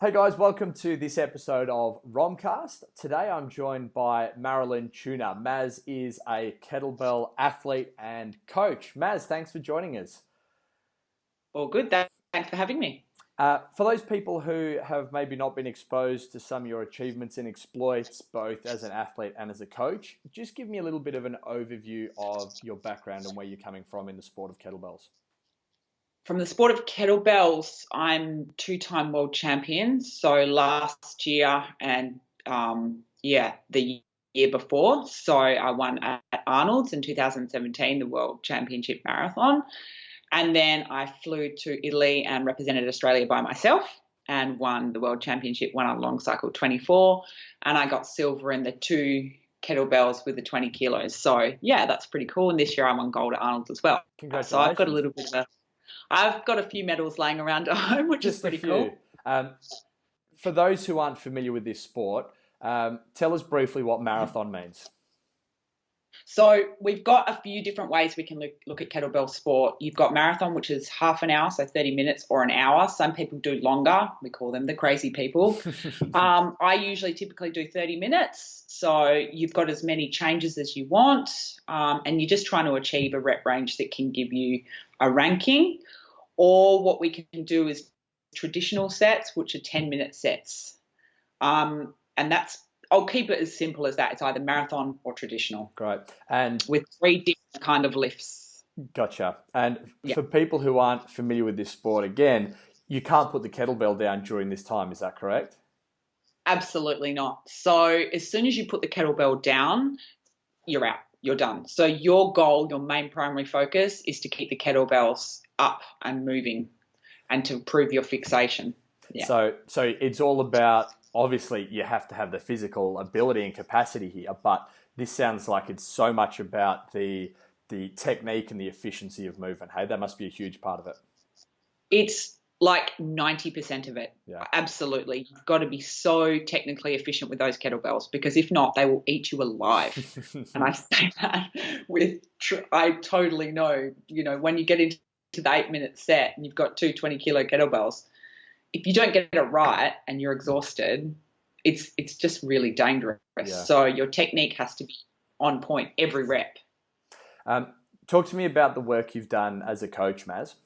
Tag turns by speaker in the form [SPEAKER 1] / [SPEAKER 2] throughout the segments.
[SPEAKER 1] Hey guys, welcome to this episode of Romcast. Today I'm joined by Marilyn Tuna. Maz is a kettlebell athlete and coach. Maz, thanks for joining us.
[SPEAKER 2] All good. Thanks for having me.
[SPEAKER 1] For those people who have maybe not been exposed to some of your achievements and exploits, both as an athlete and as a coach, just give me a little bit of an overview of your background and where you're coming from in the sport of kettlebells.
[SPEAKER 2] From the sport of kettlebells, I'm two-time world champion. So last year and the year before. So I won at Arnold's in 2017, the World Championship Marathon. And then I flew to Italy and represented Australia by myself and won the World Championship, won on long cycle 24. And I got silver in the two kettlebells with the 20 kilos. So yeah, that's pretty cool. And this year I won gold at Arnold's as well.
[SPEAKER 1] Congratulations.
[SPEAKER 2] So I've got a few medals laying around at home, which is pretty cool.
[SPEAKER 1] For those who aren't familiar with this sport, tell us briefly what marathon means.
[SPEAKER 2] So we've got a few different ways we can look at kettlebell sport. You've got marathon, which is half an hour, so 30 minutes or an hour. Some people do longer. We call them the crazy people. I usually typically do 30 minutes. So you've got as many changes as you want, and you're just trying to achieve a rep range that can give you a ranking. Or what we can do is traditional sets, which are 10-minute sets. And I'll keep it as simple as that. It's either marathon or traditional.
[SPEAKER 1] Great. And
[SPEAKER 2] with 3 different kind of lifts.
[SPEAKER 1] Gotcha. And for people who aren't familiar with this sport, again, you can't put the kettlebell down during this time. Is that correct?
[SPEAKER 2] Absolutely not. So as soon as you put the kettlebell down, you're out. You're done. So your goal, your main primary focus is to keep the kettlebells up and moving and to improve your fixation. Yeah.
[SPEAKER 1] So it's all about, obviously you have to have the physical ability and capacity here, but this sounds like it's so much about the technique and the efficiency of movement. Hey, that must be a huge part of it.
[SPEAKER 2] It's like 90% of it.
[SPEAKER 1] Yeah.
[SPEAKER 2] Absolutely. You've got to be so technically efficient with those kettlebells, because if not, they will eat you alive. And I say that I totally know, when you get into the 8-minute set and you've got 2 20-kilo kettlebells, if you don't get it right and you're exhausted, it's just really dangerous. Yeah. So your technique has to be on point every rep.
[SPEAKER 1] Talk to me about the work you've done as a coach, Maz.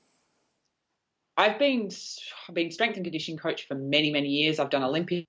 [SPEAKER 2] I've been strength and conditioning coach for many, many years. I've done Olympic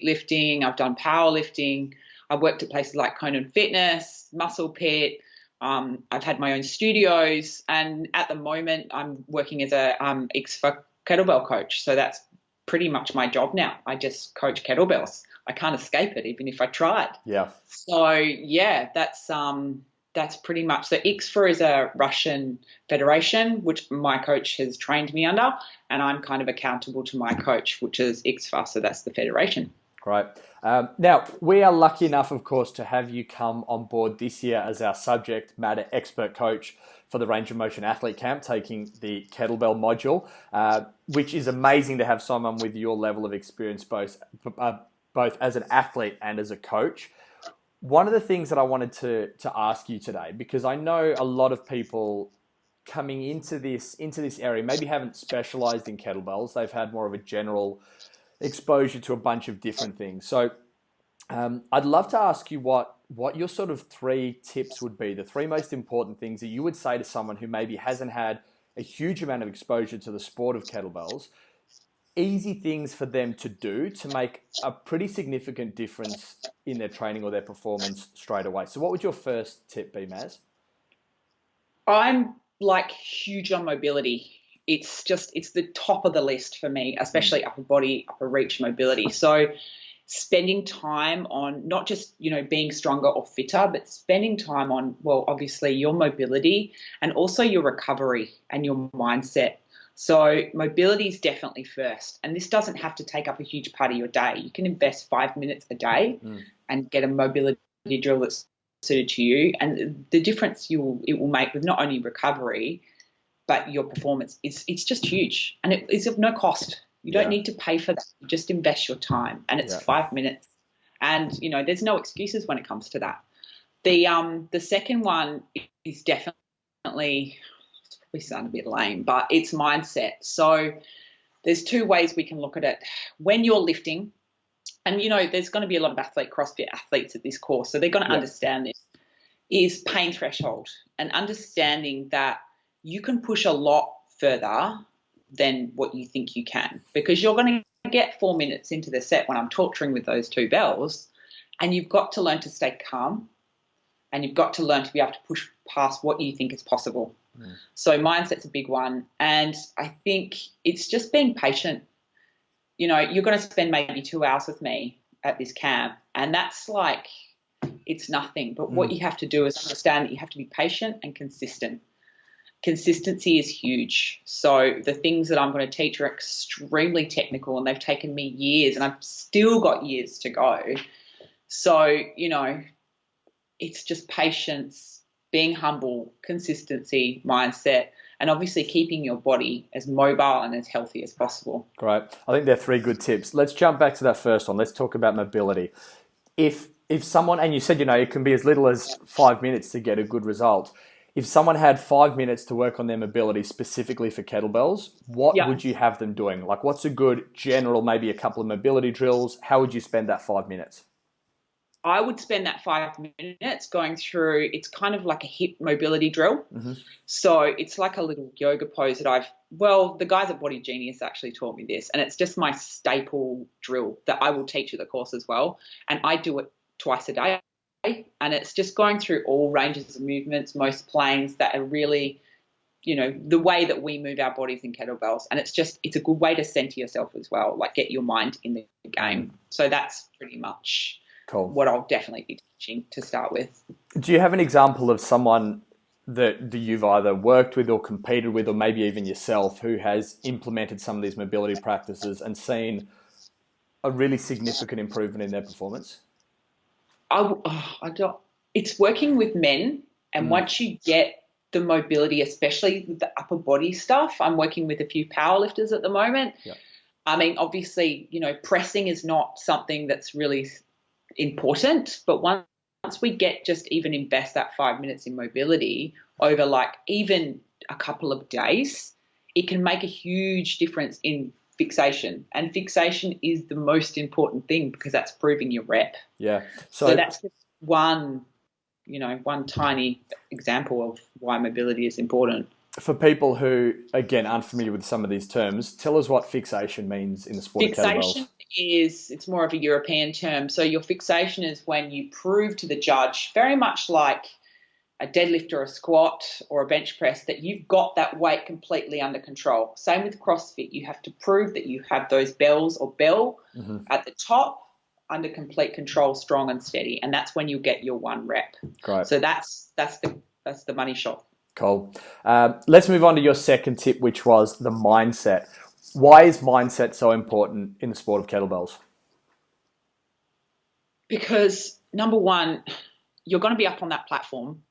[SPEAKER 2] lifting. I've done powerlifting. I've worked at places like Conan Fitness, Muscle Pit. I've had my own studios, and at the moment I'm working as a IKSFA kettlebell coach. So that's pretty much my job now. I just coach kettlebells. I can't escape it, even if I tried.
[SPEAKER 1] Yeah.
[SPEAKER 2] So yeah, that's pretty much. So IKSFA is a Russian federation, which my coach has trained me under, and I'm kind of accountable to my coach, which is IKSFA. So that's the federation.
[SPEAKER 1] Great. Now, we are lucky enough, of course, to have you come on board this year as our subject matter expert coach for the Range of Motion Athlete Camp, taking the kettlebell module, which is amazing to have someone with your level of experience, both as an athlete and as a coach. One of the things that I wanted to ask you today, because I know a lot of people coming into this area maybe haven't specialized in kettlebells. They've had more of a general exposure to a bunch of different things. So I'd love to ask you what your sort of 3 tips would be, the 3 most important things that you would say to someone who maybe hasn't had a huge amount of exposure to the sport of kettlebells, easy things for them to do to make a pretty significant difference in their training or their performance straight away. So what would your first tip be, Maz?
[SPEAKER 2] I'm huge on mobility. It's the top of the list for me, especially upper body, upper reach mobility. So spending time on not just, being stronger or fitter, but spending time on, well, obviously your mobility and also your recovery and your mindset. So mobility is definitely first. And this doesn't have to take up a huge part of your day. You can invest 5 minutes a day and get a mobility drill that's suited to you. And the difference it will make with not only recovery, but your performance, it's just huge. And it is of no cost. You don't need to pay for that. You just invest your time, and it's 5 minutes. And, there's no excuses when it comes to that. The second one is definitely, it's probably sound a bit lame, but it's mindset. So There's two ways we can look at it. When you're lifting, and there's going to be a lot of CrossFit athletes at this course, so they're going to understand this, is pain threshold, and understanding that you can push a lot further than what you think you can, because you're going to get 4 minutes into the set when I'm torturing with those two bells, and you've got to learn to stay calm, and you've got to learn to be able to push past what you think is possible. So mindset's a big one, and I think it's just being patient. You're going to spend maybe 2 hours with me at this camp, and that's like, it's nothing. But what you have to do is understand that you have to be patient and consistent. Consistency is huge. So the things that I'm going to teach are extremely technical, and they've taken me years, and I've still got years to go. So, it's just patience, being humble, consistency, mindset, and obviously keeping your body as mobile and as healthy as possible.
[SPEAKER 1] Great. I think they're 3 good tips. Let's jump back to that first one. Let's talk about mobility. If someone, and you said, it can be as little as 5 minutes to get a good result. If someone had 5 minutes to work on their mobility specifically for kettlebells, what would you have them doing? Like, what's a good general, maybe a couple of mobility drills? How would you spend that 5 minutes?
[SPEAKER 2] I would spend that 5 minutes going through, it's kind of like a hip mobility drill. So it's like a little yoga pose that the guys at Body Genius actually taught me this, and it's just my staple drill that I will teach at the course as well. And I do it twice a day, and it's just going through all ranges of movements, most planes that are really, the way that we move our bodies in kettlebells. And it's a good way to center yourself as well, like get your mind in the game. So that's pretty much what I'll definitely be teaching to start with.
[SPEAKER 1] Do you have an example of someone that you've either worked with or competed with, or maybe even yourself, who has implemented some of these mobility practices and seen a really significant improvement in their performance?
[SPEAKER 2] It's working with men, and once you get the mobility, especially with the upper body stuff, I'm working with a few powerlifters at the moment. I mean, obviously, pressing is not something that's really important, but once we get even invest that 5 minutes in mobility over like even a couple of days, it can make a huge difference in fixation. And fixation is the most important thing, because that's proving your rep. So that's just one tiny example of why mobility is important.
[SPEAKER 1] For people who, again, aren't familiar with some of these terms, tell us what fixation means in the sport of kettlebells.
[SPEAKER 2] Fixation it's more of a European term. So your fixation is when you prove to the judge, very much like a deadlift or a squat or a bench press, that you've got that weight completely under control. Same with CrossFit. You have to prove that you have those bells or bell at the top under complete control, strong and steady. And that's when you get your 1 rep.
[SPEAKER 1] Great.
[SPEAKER 2] So that's the money shot.
[SPEAKER 1] Cool. Let's move on to your second tip, which was the mindset. Why is mindset so important in the sport of kettlebells?
[SPEAKER 2] Because, number one, you're going to be up on that platform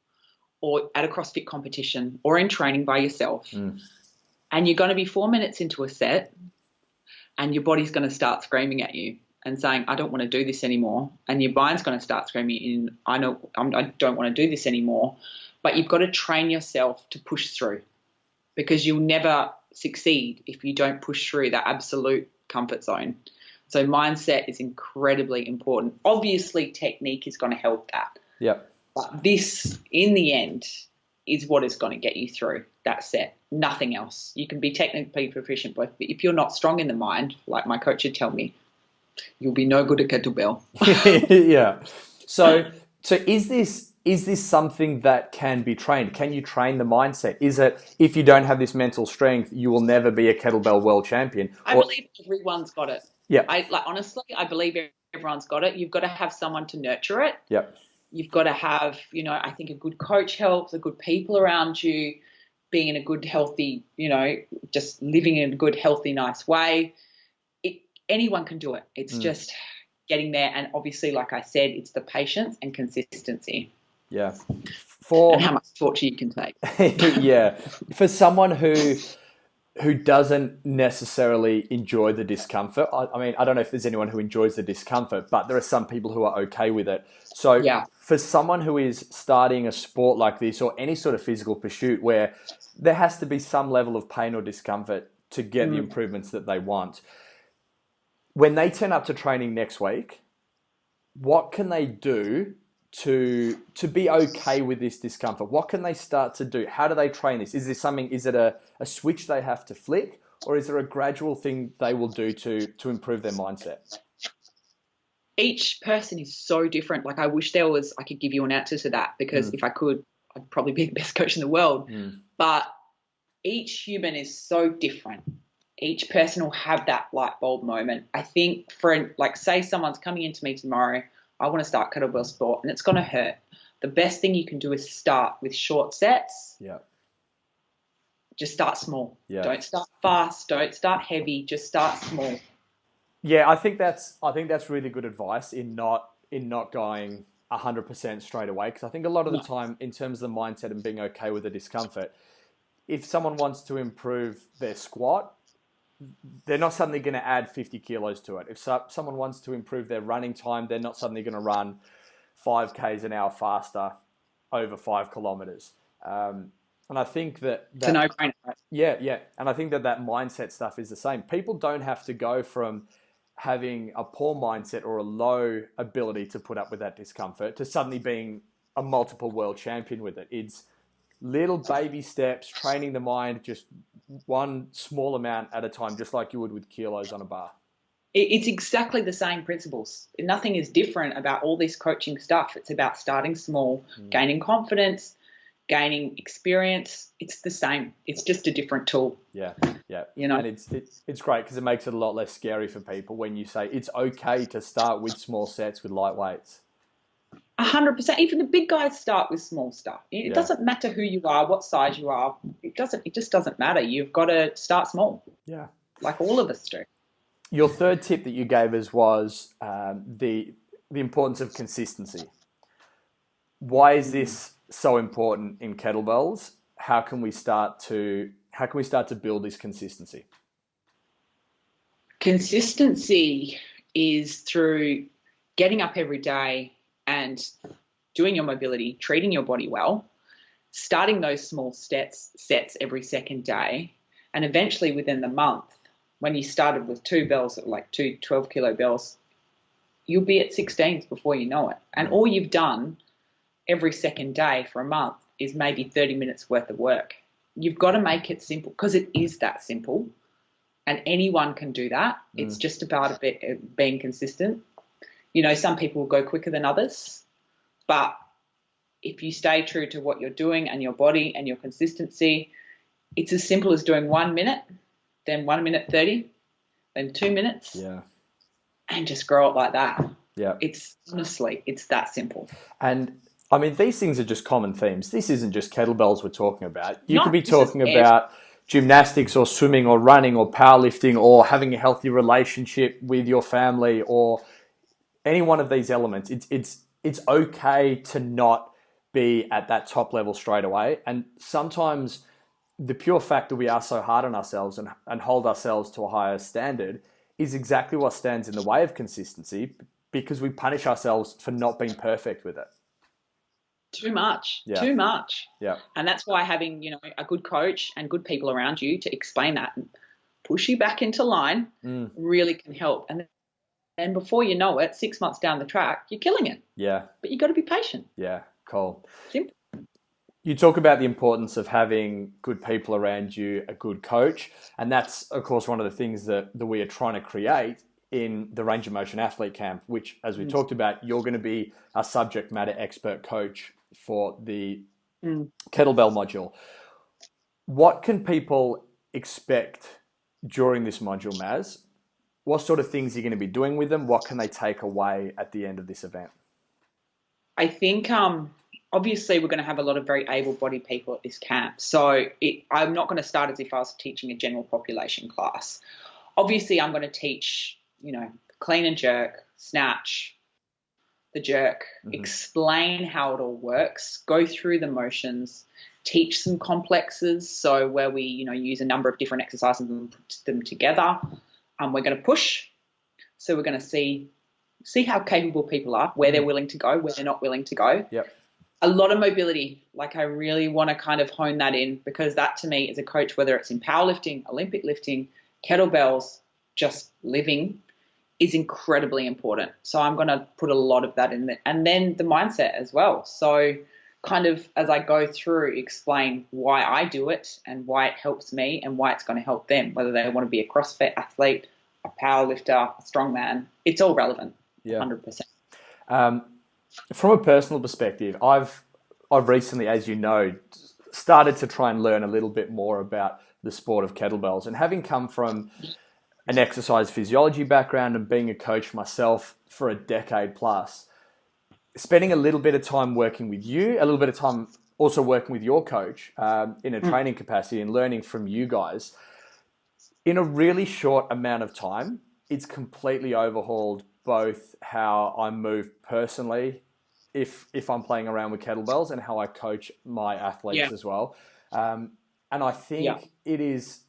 [SPEAKER 2] or at a CrossFit competition or in training by yourself, and you're going to be 4 minutes into a set, and your body's going to start screaming at you and saying, I don't want to do this anymore. And your mind's going to start screaming I don't want to do this anymore. But you've got to train yourself to push through, because you'll never succeed if you don't push through that absolute comfort zone. So mindset is incredibly important. Obviously, technique is going to help that. But this, in the end, is what is going to get you through that set. Nothing else. You can be technically proficient, but if you're not strong in the mind, like my coach would tell me, you'll be no good at kettlebell.
[SPEAKER 1] So is this something that can be trained? Can you train the mindset? Is it, if you don't have this mental strength, you will never be a kettlebell world champion?
[SPEAKER 2] I believe everyone's got it. Honestly, I believe everyone's got it. You've got to have someone to nurture it. You've got to have, I think a good coach helps, the good people around you, being in a good, healthy, just living in a good, healthy, nice way. Anyone can do it. It's just getting there. And obviously, like I said, it's the patience and consistency. And how much torture you can take.
[SPEAKER 1] For someone who doesn't necessarily enjoy the discomfort, I mean, I don't know if there's anyone who enjoys the discomfort, but there are some people who are okay with it. So for someone who is starting a sport like this, or any sort of physical pursuit where there has to be some level of pain or discomfort, to get the improvements that they want. When they turn up to training next week, what can they do to be okay with this discomfort? What can they start to do? How do they train this? Is it a switch they have to flick, or is there a gradual thing they will do to improve their mindset?
[SPEAKER 2] Each person is so different. Like, I wish I could give you an answer to that, because if I could, I'd probably be the best coach in the world. But each human is so different. Each person will have that light bulb moment. I think say someone's coming into me tomorrow, I want to start kettlebell sport, and it's going to hurt. The best thing you can do is start with short sets.
[SPEAKER 1] Yeah.
[SPEAKER 2] Just start small.
[SPEAKER 1] Yeah.
[SPEAKER 2] Don't start fast. Don't start heavy. Just start small.
[SPEAKER 1] Yeah, I think that's really good advice in not going 100% straight away, because I think a lot of the time, in terms of the mindset and being okay with the discomfort, if someone wants to improve their squat, they're not suddenly going to add 50 kilos to it. If someone wants to improve their running time, they're not suddenly going to run 5Ks an hour faster over 5 kilometers. And I think that
[SPEAKER 2] it's a no-brainer.
[SPEAKER 1] Yeah. And I think that mindset stuff is the same. People don't have to go from having a poor mindset or a low ability to put up with that discomfort to suddenly being a multiple world champion with it. It's little baby steps, training the mind, just one small amount at a time, just like you would with kilos on a bar.
[SPEAKER 2] It's exactly the same principles. Nothing is different about all this coaching stuff. It's about starting small, gaining confidence, gaining experience. It's the same. It's just a different tool.
[SPEAKER 1] Yeah. And it's great because it makes it a lot less scary for people when you say it's okay to start with small sets with light weights.
[SPEAKER 2] 100%. Even the big guys start with small stuff. It doesn't matter who you are, what size you are. It just doesn't matter. You've got to start small.
[SPEAKER 1] Yeah.
[SPEAKER 2] Like all of us do.
[SPEAKER 1] Your third tip that you gave us was the importance of consistency. Why is this so important in kettlebells? How can we start to build this consistency?
[SPEAKER 2] Consistency is through getting up every day and doing your mobility, treating your body well, starting those small sets every second day, and eventually within the month, when you started with 2 bells, like 2 12-kilo bells, you'll be at 16s before you know it. And all you've done every second day for a month is maybe 30 minutes worth of work. You've got to make it simple, because it is that simple, and anyone can do that. It's just about being consistent. You know, some people will go quicker than others, but if you stay true to what you're doing and your body and your consistency, it's as simple as doing 1 minute, then 1 minute 30, then 2 minutes, and just grow it like that.
[SPEAKER 1] Yeah,
[SPEAKER 2] it's that simple.
[SPEAKER 1] And I mean, these things are just common themes. This isn't just kettlebells we're talking about. You could be talking about gymnastics or swimming or running or powerlifting or having a healthy relationship with your family or any one of these elements. It's okay to not be at that top level straight away. And sometimes the pure fact that we are so hard on ourselves and hold ourselves to a higher standard is exactly what stands in the way of consistency, because we punish ourselves for not being perfect with it.
[SPEAKER 2] Too much.
[SPEAKER 1] Yeah.
[SPEAKER 2] And that's why having, a good coach and good people around you to explain that and push you back into line really can help. And before you know it, 6 months down the track, you're killing it.
[SPEAKER 1] Yeah.
[SPEAKER 2] But you got to be patient.
[SPEAKER 1] Yeah, cool.
[SPEAKER 2] Simple.
[SPEAKER 1] You talk about the importance of having good people around you, a good coach, and that's, of course, one of the things that we are trying to create in the Range of Motion Athlete Camp, which, as we talked about, you're going to be a subject matter expert coach for the kettlebell module. What can people expect during this module, Maz? What sort of things are you going to be doing with them? What can they take away at the end of this event?
[SPEAKER 2] I think obviously we're going to have a lot of very able-bodied people at this camp. So I'm not going to start as if I was teaching a general population class. Obviously, I'm going to teach, clean and jerk, snatch, the jerk, explain how it all works, go through the motions, teach some complexes. So where we, use a number of different exercises and put them together. We're going to push. So we're going to see how capable people are, where they're willing to go, where they're not willing to go.
[SPEAKER 1] Yep.
[SPEAKER 2] A lot of mobility. Like I really want to kind of hone that in, because that to me as a coach, whether it's in powerlifting, Olympic lifting, kettlebells, just living, is incredibly important. So I'm going to put a lot of that in there. And then the mindset as well. So kind of as I go through, explain why I do it and why it helps me and why it's going to help them, whether they want to be a CrossFit athlete, a power lifter, a strongman. It's all relevant. Yeah. 100%.
[SPEAKER 1] From a personal perspective, I've recently, as you know, started to try and learn a little bit more about the sport of kettlebells. And having come from an exercise physiology background and being a coach myself for a decade plus, spending a little bit of time working with you, a little bit of time also working with your coach in a training capacity and learning from you guys, in a really short amount of time, it's completely overhauled both how I move personally if I'm playing around with kettlebells and how I coach my athletes as well. And I think it is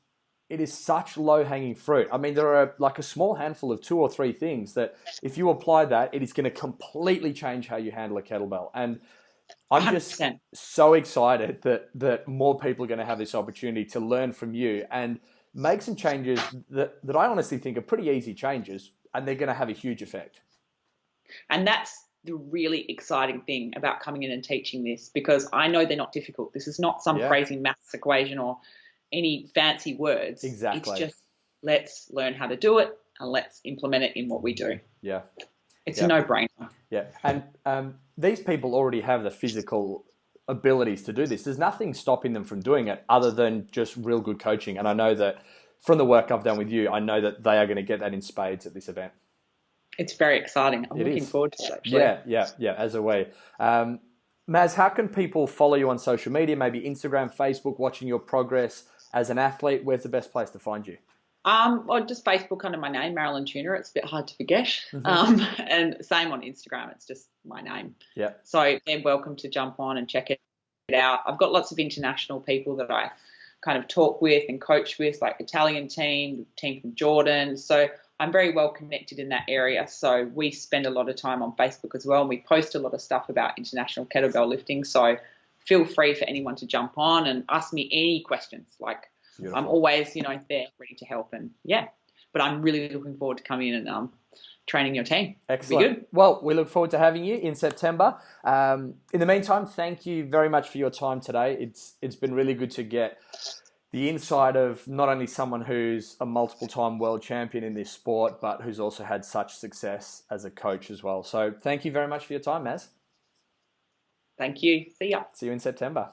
[SPEAKER 1] such low-hanging fruit. I mean, there are like a small handful of 2 or 3 things that if you apply that, it is going to completely change how you handle a kettlebell. And I'm 100%. Just so excited that more people are going to have this opportunity to learn from you and make some changes that I honestly think are pretty easy changes, and they're going to have a huge effect. And
[SPEAKER 2] that's the really exciting thing about coming in and teaching this, because I know they're not difficult. This is not some crazy maths equation or any fancy words.
[SPEAKER 1] Exactly.
[SPEAKER 2] It's just let's learn how to do it and let's implement it in what we do.
[SPEAKER 1] Yeah.
[SPEAKER 2] It's a no-brainer.
[SPEAKER 1] Yeah. And these people already have the physical abilities to do this. There's nothing stopping them from doing it other than just real good coaching. And I know that from the work I've done with you, I know that they are going to get that in spades at this event.
[SPEAKER 2] It's very exciting. I'm looking forward to it, actually.
[SPEAKER 1] Yeah, as are we. Maz, how can people follow you on social media, maybe Instagram, Facebook, watching your progress as an athlete? Where's the best place to find you?
[SPEAKER 2] Or just Facebook under my name, Marilyn Tuna. It's a bit hard to forget. Mm-hmm. And same on Instagram. It's just my name.
[SPEAKER 1] Yeah.
[SPEAKER 2] So they're welcome to jump on and check it out. I've got lots of international people that I kind of talk with and coach with, like Italian team from Jordan. So I'm very well connected in that area. So we spend a lot of time on Facebook as well. And we post a lot of stuff about international kettlebell lifting. So feel free for anyone to jump on and ask me any questions. Like, beautiful. I'm always, there ready to help. And but I'm really looking forward to coming in and training your team.
[SPEAKER 1] Excellent. Be good. Well, we look forward to having you in September. In the meantime, thank you very much for your time today. It's been really good to get the insight of not only someone who's a multiple-time world champion in this sport, but who's also had such success as a coach as well. So thank you very much for your time, Maz.
[SPEAKER 2] Thank you. See ya.
[SPEAKER 1] See you in September.